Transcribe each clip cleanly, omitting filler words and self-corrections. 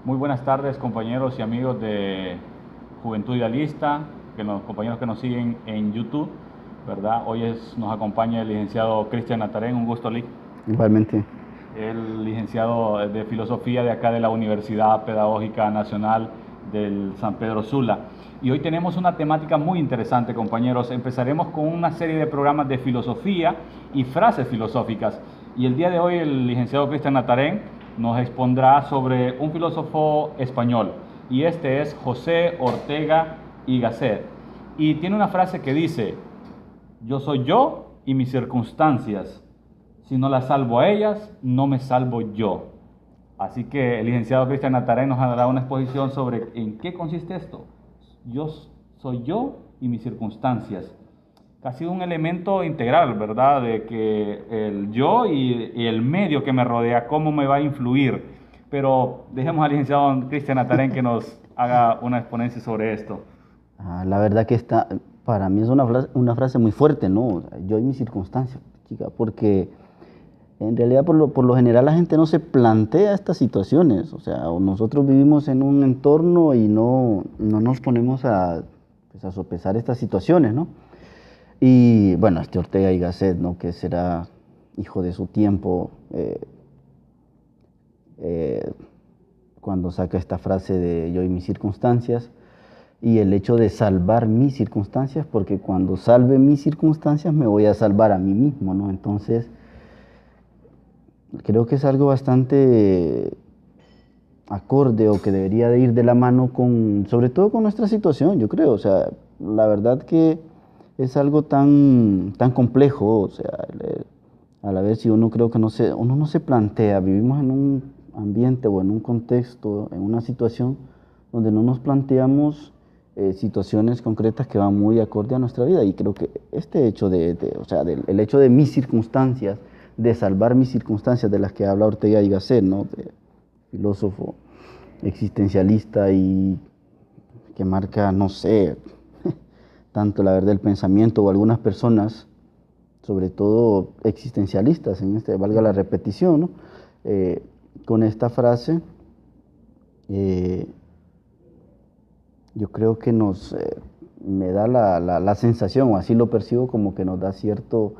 Muy buenas tardes, compañeros y amigos de Juventud Idealista, compañeros que nos siguen en YouTube, ¿verdad? Nos acompaña el licenciado Cristian Natarén, un gusto, Lee. Igualmente. El licenciado de Filosofía de acá de la Universidad Pedagógica Nacional del San Pedro Sula. Y hoy tenemos una temática muy interesante, compañeros. Empezaremos con una serie de programas de filosofía y frases filosóficas. Y el día de hoy el licenciado Cristian Natarén nos expondrá sobre un filósofo español. Y este es José Ortega y Gasset. Y tiene una frase que dice: yo soy yo y mis circunstancias. Si no las salvo a ellas, no me salvo yo. Así que el licenciado Cristian Natarén nos dará una exposición sobre en qué consiste esto. Yo soy yo y mis circunstancias. Ha sido un elemento integral, ¿verdad? De que el yo y el medio que me rodea, cómo me va a influir. Pero dejemos al licenciado Cristian Natarén que nos haga una exponencia sobre esto. La verdad que para mí es una frase muy fuerte, ¿no? O sea, yo y mis circunstancias, chica, porque en realidad por lo general la gente no se plantea estas situaciones, o sea, nosotros vivimos en un entorno y no nos ponemos pues, a sopesar estas situaciones, ¿no? Y bueno, este Ortega y Gasset, ¿no? Que será hijo de su tiempo, eh, cuando saca esta frase de yo y mis circunstancias, y el hecho de salvar mis circunstancias, porque cuando salve mis circunstancias me voy a salvar a mí mismo, ¿no? Entonces, creo que es algo bastante acorde o que debería de ir de la mano con, sobre todo con nuestra situación, yo creo. O sea, la verdad que es algo tan complejo, o sea, a la vez si uno creo que uno no se plantea, vivimos en un ambiente o en un contexto, en una situación donde no nos planteamos situaciones concretas que van muy acorde a nuestra vida. Y creo que este hecho o sea, el hecho de mis circunstancias, de salvar mis circunstancias de las que habla Ortega y Gasset, ¿no? Filósofo existencialista y que marca, no sé, tanto la verdad del pensamiento o algunas personas, sobre todo existencialistas, valga la repetición, ¿no? Eh, con esta frase, eh, yo creo que me da la sensación, o así lo percibo, como que nos da cierto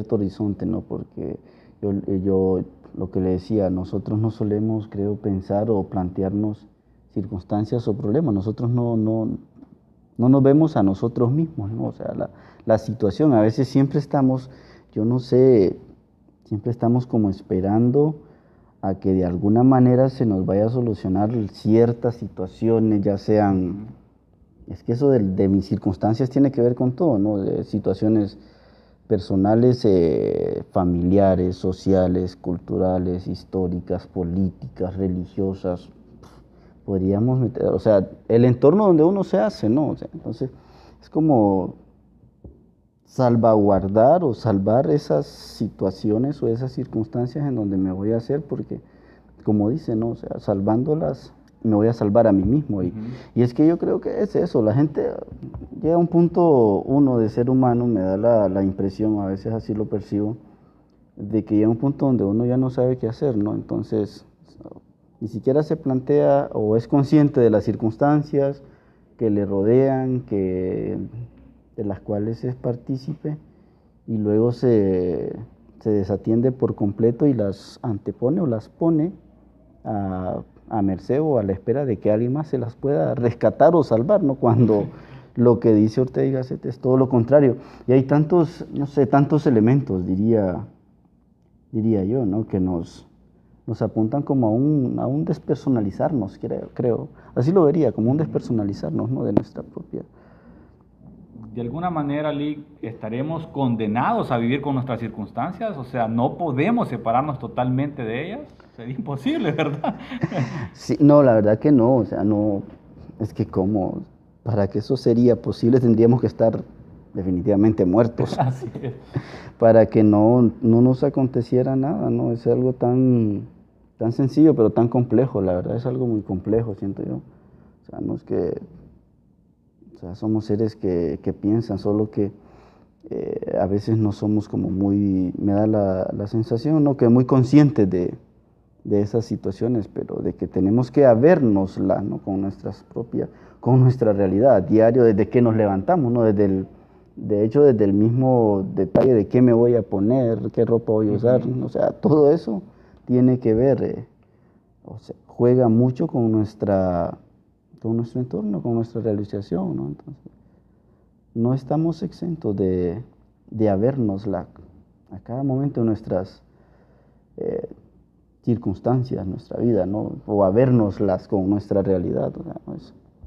horizonte, ¿no? Porque yo lo que le decía, nosotros no solemos, creo, pensar o plantearnos circunstancias o problemas, nosotros no nos vemos a nosotros mismos, ¿no? O sea, la situación, a veces siempre estamos, yo no sé, siempre estamos como esperando a que de alguna manera se nos vaya a solucionar ciertas situaciones, ya sean, es que eso de mis circunstancias tiene que ver con todo, ¿no? De situaciones personales, familiares, sociales, culturales, históricas, políticas, religiosas. Podríamos meter, o sea, el entorno donde uno se hace, ¿no? O sea, entonces, es como salvaguardar o salvar esas situaciones o esas circunstancias en donde me voy a hacer, porque, como dice, ¿no? O sea, salvándolas, me voy a salvar a mí mismo. Y es que yo creo que es eso, la gente llega a un punto, uno de ser humano, me da la impresión, a veces así lo percibo, de que llega a un punto donde uno ya no sabe qué hacer, ¿no? Entonces, ni siquiera se plantea o es consciente de las circunstancias que le rodean, de las cuales es partícipe, y luego se desatiende por completo y las antepone o las pone a merced o a la espera de que alguien más se las pueda rescatar o salvar, ¿no? Cuando lo que dice Ortega y Gasset es todo lo contrario. Y hay tantos, no sé, tantos elementos, diría yo, ¿no? Que nos apuntan como a un despersonalizarnos, creo. Así lo vería, como un despersonalizarnos, ¿no? De nuestra propia. De alguna manera, Lee, estaremos condenados a vivir con nuestras circunstancias, o sea, no podemos separarnos totalmente de ellas, sería imposible, ¿verdad? Sí, no, la verdad que no, o sea, no, es que como, para que eso sería posible tendríamos que estar definitivamente muertos, Así es. para que no nos aconteciera nada, ¿no? Es algo tan sencillo, pero tan complejo, la verdad es algo muy complejo, siento yo. O sea, no es que, o sea, somos seres que piensan, solo que a veces no somos como muy, me da la sensación, ¿no? Que muy conscientes de esas situaciones, pero de que tenemos que habérnosla, ¿no? Con nuestra realidad, diario, desde que nos levantamos, ¿no? De hecho, desde el mismo detalle de qué me voy a poner, qué ropa voy a usar, o sea, todo eso tiene que ver, o sea, juega mucho con nuestro entorno, con nuestra realización, ¿no? Entonces, no estamos exentos de habérnosla a cada momento de nuestras circunstancias, nuestra vida, ¿no? O habérnoslas con nuestra realidad, o sea, ¿no?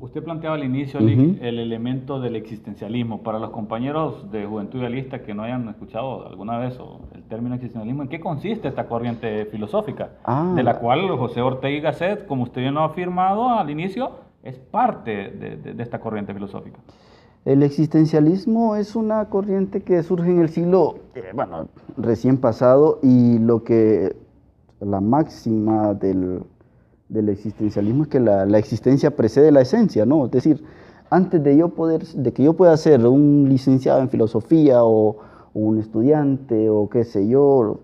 Usted planteaba al inicio, Lick, el elemento del existencialismo. Para los compañeros de Juventud Idealista que no hayan escuchado alguna vez el término existencialismo, ¿en qué consiste esta corriente filosófica? De la cual José Ortega y Gasset, como usted ya no ha afirmado al inicio, es parte de esta corriente filosófica. El existencialismo es una corriente que surge en el siglo, recién pasado, y la máxima del existencialismo es que la existencia precede la esencia, ¿no? Es decir, antes de que yo pueda ser un licenciado en filosofía o un estudiante o qué sé yo,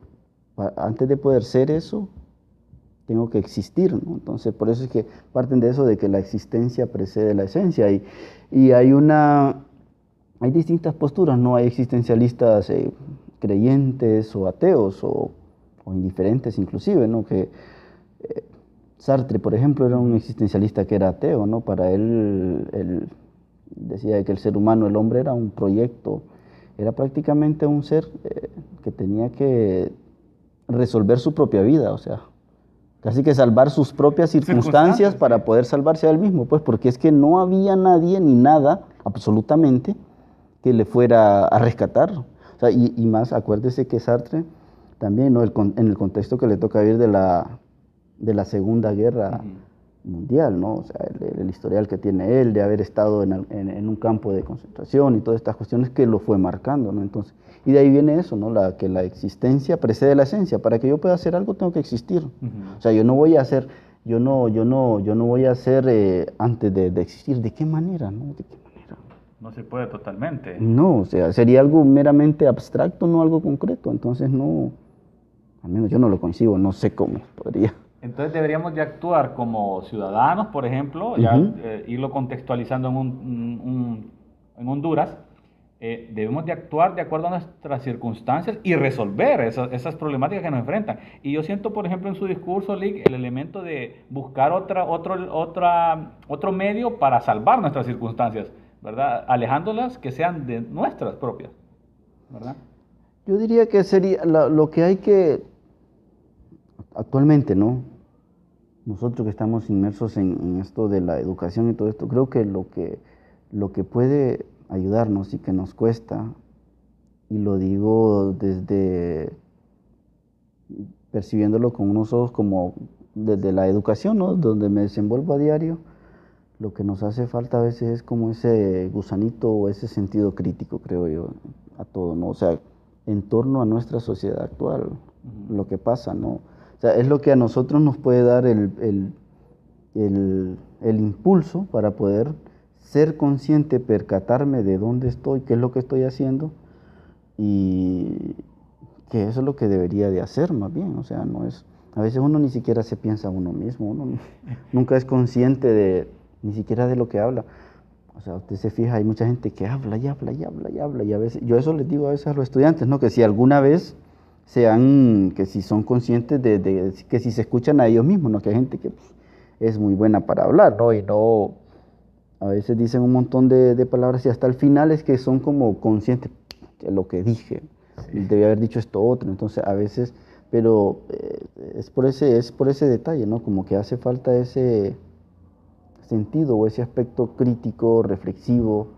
antes de poder ser eso, tengo que existir, ¿no? Entonces, por eso es que parten de eso, de que la existencia precede la esencia. Y hay distintas posturas, ¿no? Hay existencialistas creyentes o ateos o indiferentes inclusive, ¿no? Sartre, por ejemplo, era un existencialista que era ateo, ¿no? Para él decía que el ser humano, el hombre, era un proyecto, era prácticamente un ser que tenía que resolver su propia vida, o sea, casi que salvar sus propias circunstancias para poder salvarse a él mismo, pues porque es que no había nadie ni nada, absolutamente, que le fuera a rescatar. O sea, y más, acuérdese que Sartre también, ¿no? En el contexto que le toca vivir de la Segunda Guerra Mundial, ¿no? O sea, el historial que tiene él de haber estado en un campo de concentración y todas estas cuestiones que lo fue marcando, ¿no? Entonces, y de ahí viene eso, ¿no? Que la existencia precede la esencia. Para que yo pueda hacer algo tengo que existir. O sea, yo no voy a hacer antes de existir. ¿De qué manera, no? ¿De qué manera? No se puede totalmente. No, o sea, sería algo meramente abstracto, no algo concreto. Entonces no, al menos yo no lo concibo, no sé cómo podría. Entonces deberíamos de actuar como ciudadanos, por ejemplo, irlo contextualizando en Honduras. Debemos de actuar de acuerdo a nuestras circunstancias y resolver esas problemáticas que nos enfrentan. Y yo siento, por ejemplo, en su discurso, Lick, el elemento de buscar otro medio para salvar nuestras circunstancias, ¿verdad? Alejándolas que sean de nuestras propias, ¿verdad? Yo diría que sería lo que hay que, actualmente, ¿no? Nosotros que estamos inmersos en esto de la educación y todo esto, creo que lo que puede ayudarnos y que nos cuesta, y lo digo desde percibiéndolo con unos ojos como desde la educación, ¿no? Donde me desenvuelvo a diario, lo que nos hace falta a veces es como ese gusanito o ese sentido crítico, creo yo, a todo, ¿no? O sea, en torno a nuestra sociedad actual, lo que pasa, ¿no? O sea, es lo que a nosotros nos puede dar el impulso para poder ser consciente, percatarme de dónde estoy, qué es lo que estoy haciendo, y que eso es lo que debería de hacer más bien. O sea, a veces uno ni siquiera se piensa a uno mismo, uno nunca es consciente ni siquiera de lo que habla. O sea, usted se fija, hay mucha gente que habla y habla y habla y habla, y a veces, yo eso les digo a veces a los estudiantes, ¿no? Que si alguna vez que si son conscientes que si se escuchan a ellos mismos, ¿no? Que hay gente que es muy buena para hablar, ¿no? Y no, a veces dicen un montón de palabras y hasta el final es que son como conscientes de lo que dije, debí haber dicho esto otro, entonces a veces, pero es por ese detalle, ¿no? Como que hace falta ese sentido o ese aspecto crítico, reflexivo,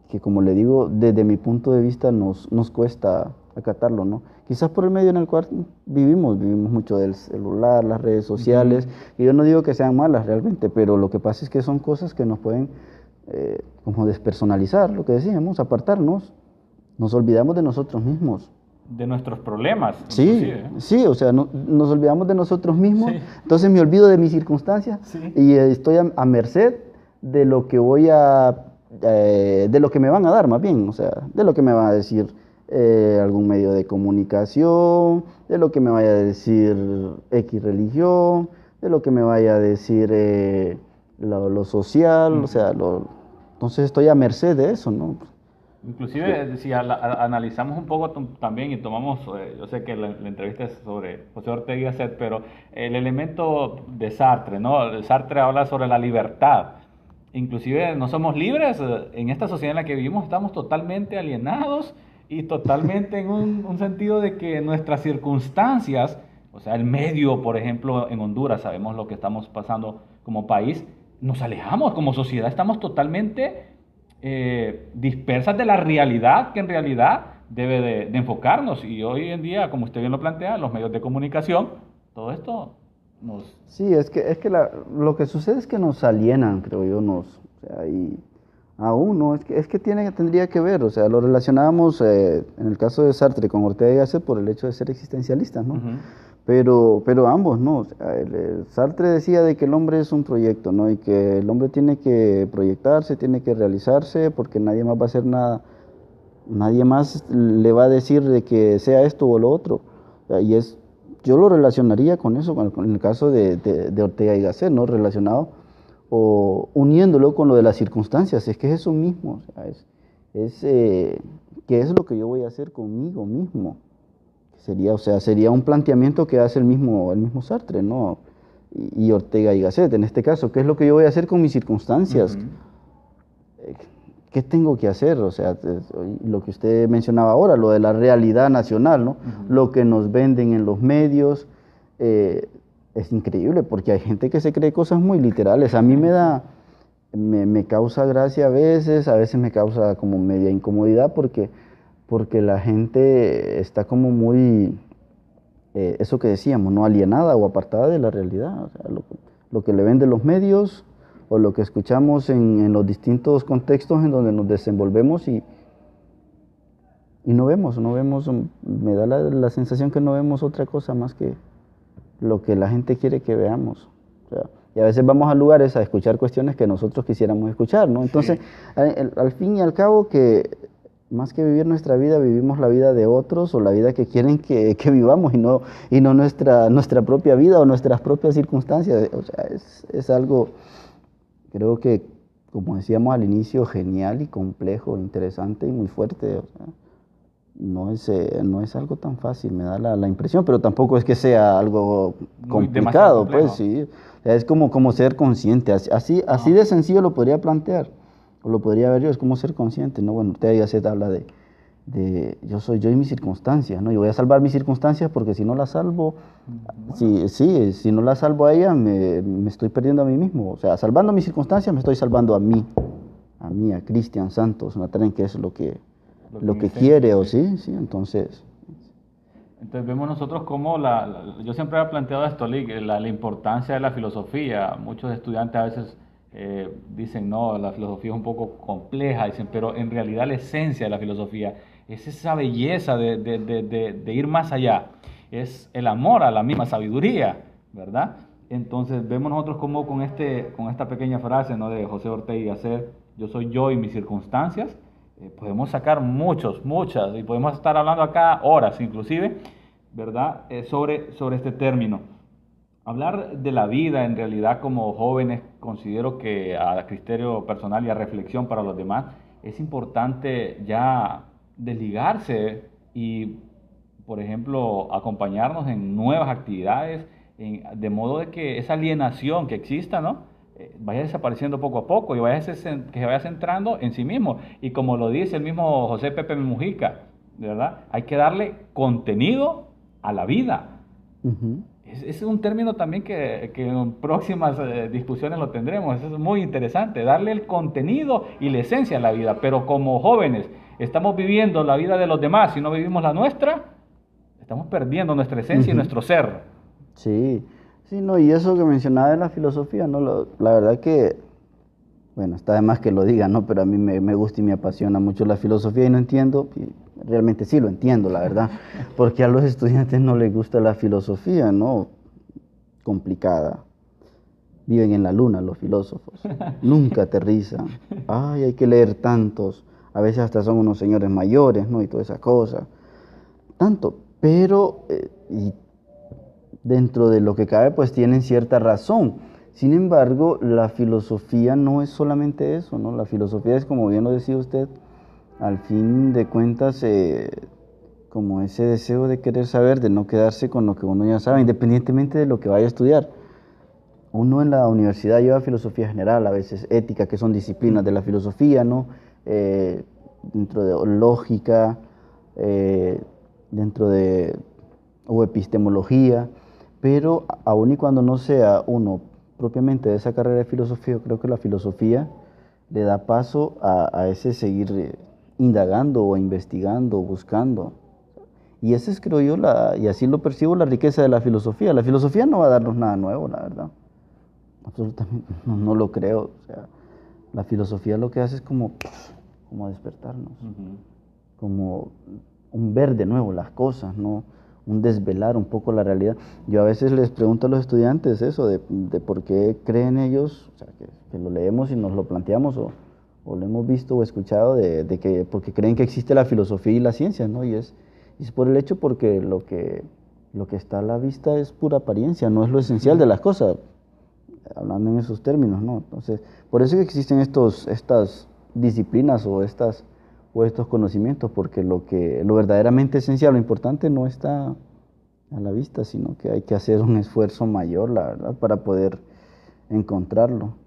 que como le digo, desde mi punto de vista nos cuesta acatarlo, ¿no? Quizás por el medio en el cual vivimos mucho del celular, las redes sociales, y yo no digo que sean malas realmente, pero lo que pasa es que son cosas que nos pueden como despersonalizar, lo que decíamos, apartarnos, nos olvidamos de nosotros mismos. De nuestros problemas. Sí, o sea, nos olvidamos de nosotros mismos, entonces me olvido de mis circunstancias y estoy a merced de lo que de lo que me van a dar más bien, o sea, de lo que me van a decir algún medio de comunicación, de lo que me vaya a decir X religión, de lo que me vaya a decir lo social, o sea, entonces estoy a merced de eso, ¿no? Inclusive, si analizamos un poco también y tomamos, yo sé que la entrevista es sobre José Ortega y Gasset, pero el elemento de Sartre, ¿no? Sartre habla sobre la libertad. Inclusive no somos libres, en esta sociedad en la que vivimos estamos totalmente alienados y totalmente en un sentido de que nuestras circunstancias, o sea, el medio, por ejemplo, en Honduras, sabemos lo que estamos pasando como país, nos alejamos como sociedad, estamos totalmente dispersas de la realidad que en realidad debe de enfocarnos. Y hoy en día, como usted bien lo plantea, los medios de comunicación, todo esto nos... Sí, lo que sucede es que nos alienan, creo yo, o sea, y aún no, tendría que ver, o sea, lo relacionábamos en el caso de Sartre con Ortega y Gasset por el hecho de ser existencialistas, ¿no? Pero ambos, ¿no? O sea, Sartre decía de que el hombre es un proyecto, ¿no? Y que el hombre tiene que proyectarse, tiene que realizarse, porque nadie más va a hacer nada, nadie más le va a decir de que sea esto o lo otro. O sea, yo lo relacionaría con eso, con el caso de Ortega y Gasset, ¿no? Relacionado o uniéndolo con lo de las circunstancias, es que es eso mismo, o sea, ¿qué es lo que yo voy a hacer conmigo mismo? Sería un planteamiento que hace el mismo Sartre, ¿no? Y Ortega y Gasset, en este caso, ¿qué es lo que yo voy a hacer con mis circunstancias? ¿Qué tengo que hacer? O sea, lo que usted mencionaba ahora, lo de la realidad nacional, ¿no? Lo que nos venden en los medios, es increíble porque hay gente que se cree cosas muy literales. A mí me causa gracia a veces me causa como media incomodidad porque la gente está como muy, eso que decíamos, no alienada o apartada de la realidad. O sea, lo que le venden los medios o lo que escuchamos en los distintos contextos en donde nos desenvolvemos y no vemos, me da la sensación que no vemos otra cosa más que lo que la gente quiere que veamos. O sea, y a veces vamos a lugares a escuchar cuestiones que nosotros quisiéramos escuchar, ¿no? Entonces, sí. Al fin y al cabo, que más que vivir nuestra vida, vivimos la vida de otros o la vida que quieren que vivamos y no nuestra propia vida o nuestras propias circunstancias. O sea, es algo, creo que, como decíamos al inicio, genial y complejo, interesante y muy fuerte. O sea, no es algo tan fácil, me da la impresión, pero tampoco es que sea algo complicado, pues sí. Es como ser consciente, así de sencillo lo podría plantear, o lo podría ver yo, es como ser consciente, ¿no? Bueno, usted ya se habla de yo soy yo y mis circunstancias, ¿no? Yo voy a salvar mis circunstancias porque si no las salvo, si no las salvo a ella, me estoy perdiendo a mí mismo. O sea, salvando mis circunstancias me estoy salvando a mí, a Cristian Santos, que es lo que quiere, o sí, entonces vemos nosotros como yo siempre he planteado esto, la importancia de la filosofía. Muchos estudiantes a veces dicen, no, la filosofía es un poco compleja, dicen, pero en realidad la esencia de la filosofía es esa belleza de ir más allá, es el amor a la misma sabiduría, ¿verdad? Entonces vemos nosotros como con esta pequeña frase, ¿no?, de José Ortega y Gasset, yo soy yo y mis circunstancias, podemos sacar muchas, y podemos estar hablando acá horas inclusive, ¿verdad?, sobre este término. Hablar de la vida en realidad como jóvenes, considero que a criterio personal y a reflexión para los demás, es importante ya desligarse y, por ejemplo, acompañarnos en nuevas actividades, de modo de que esa alienación que exista, ¿no?, vaya desapareciendo poco a poco y que se vaya centrando en sí mismo. Y como lo dice el mismo José Pepe Mujica, ¿verdad?, hay que darle contenido a la vida. Es un término también que en próximas discusiones lo tendremos. Es muy interesante, darle el contenido y la esencia a la vida. Pero como jóvenes estamos viviendo la vida de los demás y no vivimos la nuestra, estamos perdiendo nuestra esencia y nuestro ser. Sí, no, y eso que mencionaba de la filosofía, ¿no? La verdad que, bueno, está de más que lo diga, ¿no? Pero a mí me gusta y me apasiona mucho la filosofía y no entiendo, y realmente sí lo entiendo, la verdad, porque a los estudiantes no les gusta la filosofía, ¿no? Complicada. Viven en la luna los filósofos, nunca aterrizan. Ay, hay que leer tantos, a veces hasta son unos señores mayores, ¿no? Y toda esa cosa, tanto, pero y dentro de lo que cabe, pues tienen cierta razón. Sin embargo, la filosofía no es solamente eso, ¿no? La filosofía es, como bien lo decía usted, al fin de cuentas, como ese deseo de querer saber, de no quedarse con lo que uno ya sabe, independientemente de lo que vaya a estudiar. Uno en la universidad lleva filosofía general, a veces ética, que son disciplinas de la filosofía, ¿no? Dentro de lógica, dentro de o epistemología, pero aun y cuando no sea uno propiamente de esa carrera de filosofía, yo creo que la filosofía le da paso a ese seguir indagando o investigando o buscando. Y esa es, creo yo, y así lo percibo, la riqueza de la filosofía. La filosofía no va a darnos nada nuevo, la verdad. Absolutamente, no lo creo. O sea, la filosofía lo que hace es como despertarnos, como un ver de nuevo las cosas, ¿no? Un desvelar un poco la realidad. Yo a veces les pregunto a los estudiantes eso, de por qué creen ellos, o sea, que lo leemos y nos lo planteamos, o lo hemos visto o escuchado, de que porque creen que existe la filosofía y la ciencia, ¿no? Y es por el hecho porque lo que está a la vista es pura apariencia, no es lo esencial de las cosas, hablando en esos términos, ¿no? Entonces, por eso que existen estas disciplinas o estos conocimientos, porque lo verdaderamente esencial, lo importante no está a la vista, sino que hay que hacer un esfuerzo mayor, la verdad, para poder encontrarlo.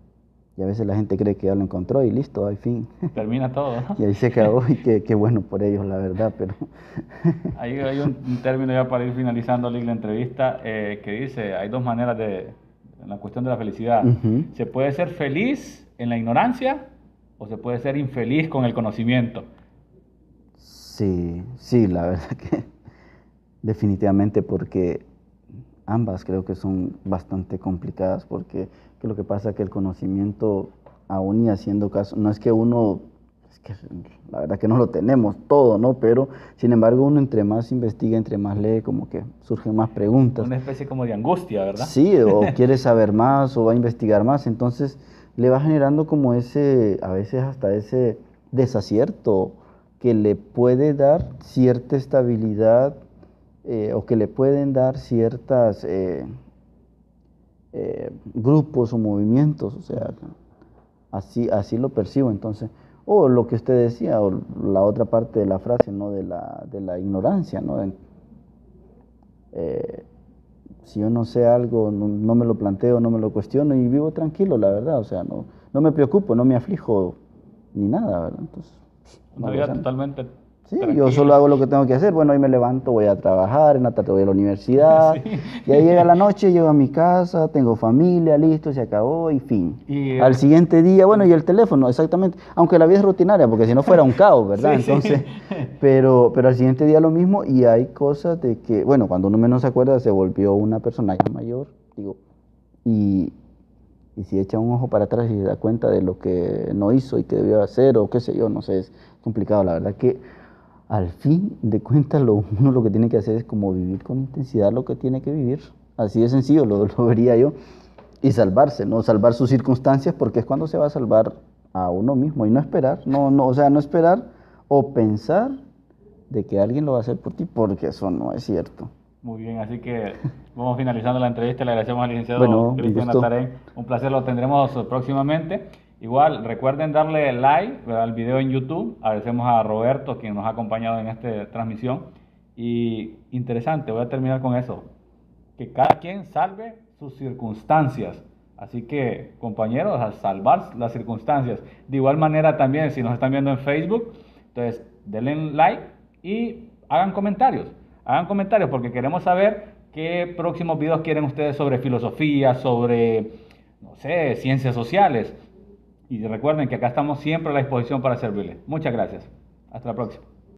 Y a veces la gente cree que ya lo encontró y listo, al fin. Termina todo, ¿no? Y ahí se acabó y qué bueno por ellos, la verdad, pero... Hay un término ya para ir finalizando la entrevista que dice, hay dos maneras en la cuestión de la felicidad. Se puede ser feliz en la ignorancia o se puede ser infeliz con el conocimiento. Sí, la verdad que definitivamente, porque ambas creo que son bastante complicadas, porque lo que pasa es que el conocimiento, aún y haciendo caso, no es que uno, es que la verdad que no lo tenemos todo, ¿no? Pero sin embargo uno entre más investiga, entre más lee, como que surgen más preguntas. Una especie como de angustia, ¿verdad? Sí, o quiere saber más o va a investigar más, entonces le va generando como a veces hasta ese desacierto que le puede dar cierta estabilidad o que le pueden dar ciertas grupos o movimientos, o sea, así lo percibo. Entonces, o lo que usted decía, o la otra parte de la frase, ¿no? De la ignorancia, ¿no? Si yo no sé algo, no me lo planteo, no me lo cuestiono y vivo tranquilo, la verdad, o sea, no me preocupo, no me aflijo ni nada, ¿verdad? Entonces, una vida totalmente sí, tranquila. yo solo hago lo que tengo que hacer. Bueno, hoy me levanto, voy a trabajar, en la tarde voy a la universidad, sí. Y ahí llega la noche, llego a mi casa, tengo familia, listo, se acabó y fin. Al siguiente día, bueno, y el teléfono, exactamente, aunque la vida es rutinaria, porque si no fuera un caos, ¿verdad? Sí, entonces, sí. Pero al siguiente día lo mismo, y hay cosas de que, bueno, cuando uno menos se acuerda, se volvió una persona ya mayor, digo, y si echa un ojo para atrás y se da cuenta de lo que no hizo y que debió hacer, o qué sé yo, no sé, es complicado, la verdad que al fin de cuentas uno lo que tiene que hacer es como vivir con intensidad lo que tiene que vivir, así de sencillo lo vería yo, y salvarse, ¿no? Salvar sus circunstancias, porque es cuando se va a salvar a uno mismo, y no esperar, o sea, no esperar o pensar de que alguien lo va a hacer por ti, porque eso no es cierto. Muy bien, así que vamos finalizando la entrevista. Le agradecemos al licenciado Cristian Natarén. Un placer, lo tendremos próximamente. Igual, recuerden darle like al video en YouTube. Agradecemos a Roberto, quien nos ha acompañado en esta transmisión. Y interesante, voy a terminar con eso. Que cada quien salve sus circunstancias. Así que, compañeros, a salvar las circunstancias. De igual manera también, si nos están viendo en Facebook, entonces denle like y hagan comentarios. Hagan comentarios porque queremos saber qué próximos videos quieren ustedes sobre filosofía, sobre, no sé, ciencias sociales. Y recuerden que acá estamos siempre a la disposición para servirles. Muchas gracias. Hasta la próxima.